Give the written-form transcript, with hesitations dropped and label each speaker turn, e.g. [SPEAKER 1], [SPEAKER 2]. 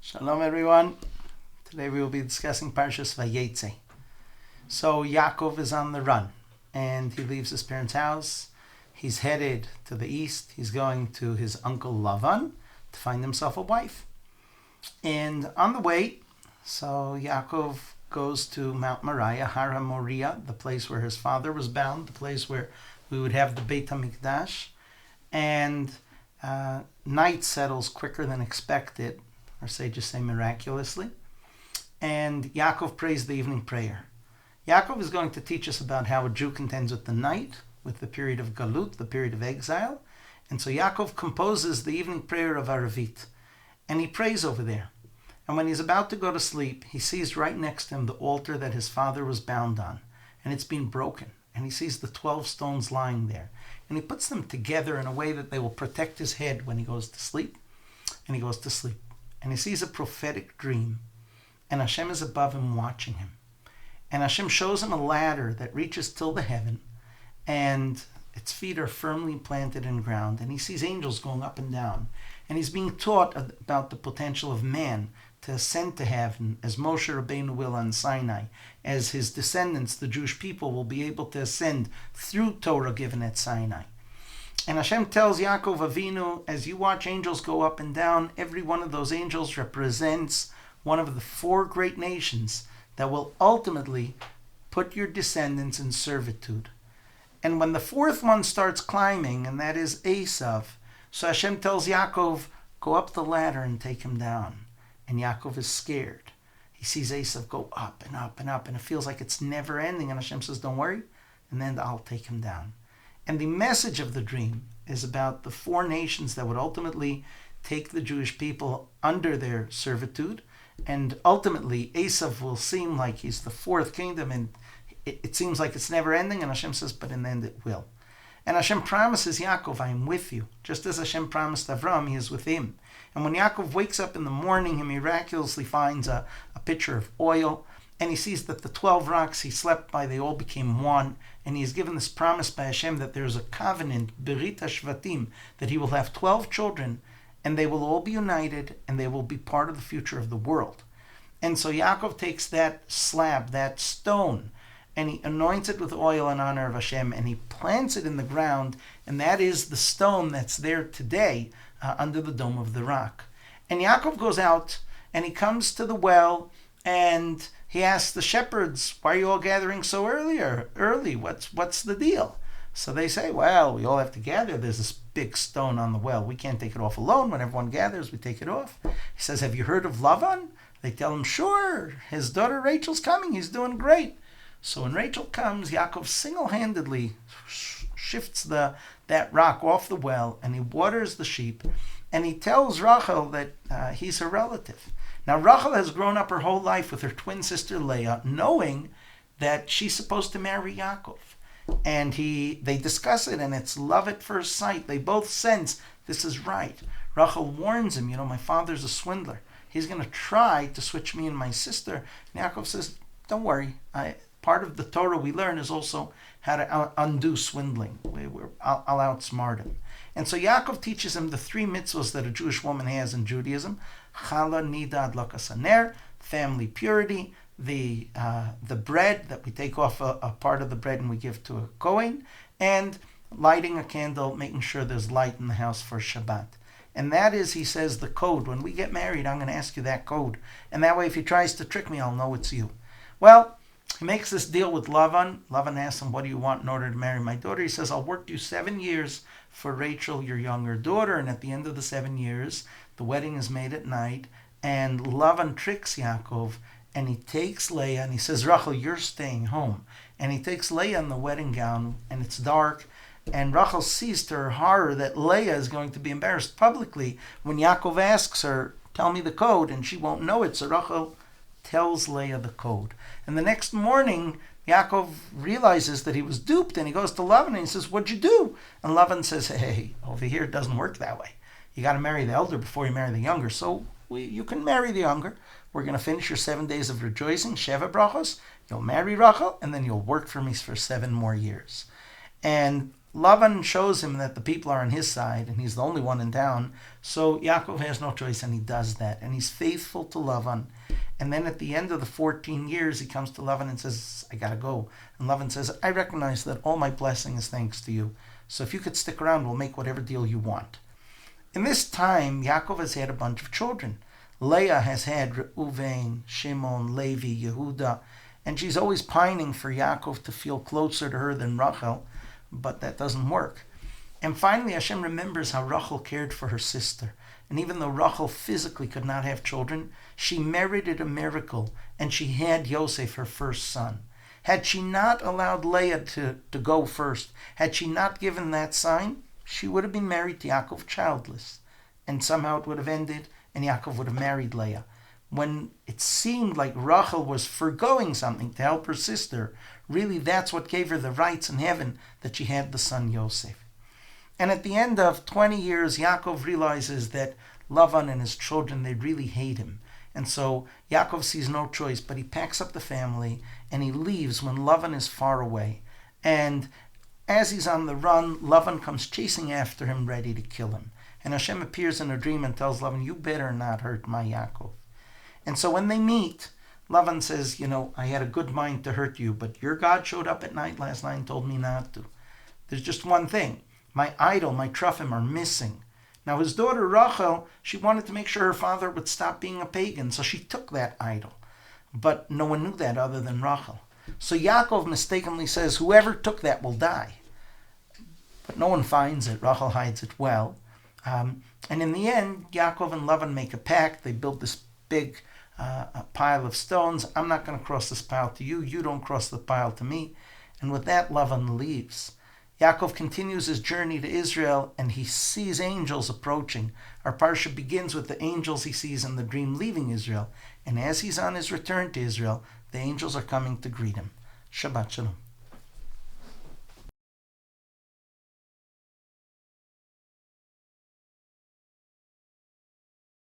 [SPEAKER 1] Shalom everyone. Today we will be discussing Parshas Vayeitzei. So Yaakov is on the run and he leaves his parents' house. He's headed to the east. He's going to his uncle Lavan to find himself a wife. And on the way, so Yaakov goes to Mount Moriah, Har HaMoriah, the place where his father was bound, the place where we would have the Beit HaMikdash. And night settles quicker than expected. Our sages say miraculously. And Yaakov prays the evening prayer. Yaakov is going to teach us about how a Jew contends with the night, with the period of Galut, the period of exile. And so Yaakov composes the evening prayer of Aravit. And he prays over there. And when he's about to go to sleep, he sees right next to him the altar that his father was bound on. And it's been broken. And he sees the 12 stones lying there. And he puts them together in a way that they will protect his head when he goes to sleep. And he goes to sleep. And he sees a prophetic dream. And Hashem is above him watching him. And Hashem shows him a ladder that reaches till the heaven. And its feet are firmly planted in ground. And he sees angels going up and down. And he's being taught about the potential of man to ascend to heaven, as Moshe Rabbeinu will on Sinai, as his descendants, the Jewish people, will be able to ascend through Torah given at Sinai. And Hashem tells Yaakov Avinu, as you watch angels go up and down, every one of those angels represents one of the 4 great nations that will ultimately put your descendants in servitude. And when the 4th one starts climbing, and that is Esav, so Hashem tells Yaakov, go up the ladder and take him down. And Yaakov is scared. He sees Esav go up and up and up, and it feels like it's never ending. And Hashem says, don't worry, and then I'll take him down. And the message of the dream is about the 4 nations that would ultimately take the Jewish people under their servitude. And ultimately, Esav will seem like he's the 4th kingdom, and it seems like it's never ending. And Hashem says, but in the end it will. And Hashem promises Yaakov, I am with you. Just as Hashem promised Avram, he is with him. And when Yaakov wakes up in the morning, he miraculously finds a pitcher of oil. And he sees that the 12 rocks he slept by, they all became one. And he is given this promise by Hashem that there is a covenant, Berit HaShvatim, that he will have 12 children, and they will all be united, and they will be part of the future of the world. And so Yaakov takes that slab, that stone, and he anoints it with oil in honor of Hashem, and he plants it in the ground, and that is the stone that's there today under the dome of the rock. And Yaakov goes out, and he comes to the well, and he asks the shepherds, why are you all gathering so early? What's the deal? So they say, well, we all have to gather. There's this big stone on the well. We can't take it off alone. When everyone gathers, we take it off. He says, have you heard of Lavan? They tell him, sure, his daughter Rachel's coming. He's doing great. So when Rachel comes, Yaakov single-handedly shifts that rock off the well, and he waters the sheep, and he tells Rachel that he's her relative. Now, Rachel has grown up her whole life with her twin sister Leah, knowing that she's supposed to marry Yaakov. And they discuss it, and it's love at first sight. They both sense this is right. Rachel warns him, my father's a swindler. He's going to try to switch me and my sister. And Yaakov says, don't worry. Part of the Torah we learn is also how to undo swindling. I'll outsmart him. And so Yaakov teaches him the 3 mitzvahs that a Jewish woman has in Judaism. Chala, nida, adlakas haner, family purity, the bread, that we take off a part of the bread and we give to a Kohen, and lighting a candle, making sure there's light in the house for Shabbat. And that is, he says, the code. When we get married, I'm going to ask you that code. And that way, if he tries to trick me, I'll know it's you. Well, he makes this deal with Lavan. Lavan asks him, what do you want in order to marry my daughter? He says, I'll work you 7 years for Rachel, your younger daughter. And at the end of the 7 years, the wedding is made at night. And Lavan tricks Yaakov, and he takes Leah, and he says, Rachel, you're staying home. And he takes Leah in the wedding gown, and it's dark. And Rachel sees to her horror that Leah is going to be embarrassed publicly when Yaakov asks her, tell me the code, and she won't know it. So Rachel tells Leah the code. And the next morning, Yaakov realizes that he was duped, and he goes to Lavan and he says, what'd you do? And Lavan says, hey, over here it doesn't work that way. You got to marry the elder before you marry the younger. So you can marry the younger. We're going to finish your 7 days of rejoicing, Sheva brachos. You'll marry Rachel, and then you'll work for me for 7 more years. And Lavan shows him that the people are on his side and he's the only one in town. So Yaakov has no choice and he does that. And he's faithful to Lavan. And then at the end of the 14 years, he comes to Lavan and says, I gotta go. And Lavan says, I recognize that all my blessing is thanks to you. So if you could stick around, we'll make whatever deal you want. In this time, Yaakov has had a bunch of children. Leah has had Reuven, Shimon, Levi, Yehuda, and she's always pining for Yaakov to feel closer to her than Rachel, but that doesn't work. And finally, Hashem remembers how Rachel cared for her sister. And even though Rachel physically could not have children, she merited a miracle, and she had Yosef, her first son. Had she not allowed Leah to go first, had she not given that sign, she would have been married to Yaakov childless. And somehow it would have ended, and Yaakov would have married Leah. When it seemed like Rachel was forgoing something to help her sister, really that's what gave her the rights in heaven, that she had the son Yosef. And at the end of 20 years, Yaakov realizes that Lavan and his children, they really hate him. And so Yaakov sees no choice, but he packs up the family and he leaves when Lavan is far away. And as he's on the run, Lavan comes chasing after him, ready to kill him. And Hashem appears in a dream and tells Lavan, you better not hurt my Yaakov. And so when they meet, Lavan says, I had a good mind to hurt you, but your God showed up at night last night and told me not to. There's just one thing. My idol, my truffim are missing. Now his daughter Rachel, she wanted to make sure her father would stop being a pagan, so she took that idol. But no one knew that other than Rachel. So Yaakov mistakenly says, whoever took that will die. But no one finds it. Rachel hides it well. And in the end, Yaakov and Lavan make a pact. They build this big pile of stones. I'm not going to cross this pile to you. You don't cross the pile to me. And with that, Lavan leaves. Yaakov continues his journey to Israel, and he sees angels approaching. Our Parsha begins with the angels he sees in the dream leaving Israel. And as he's on his return to Israel, the angels are coming to greet him. Shabbat Shalom.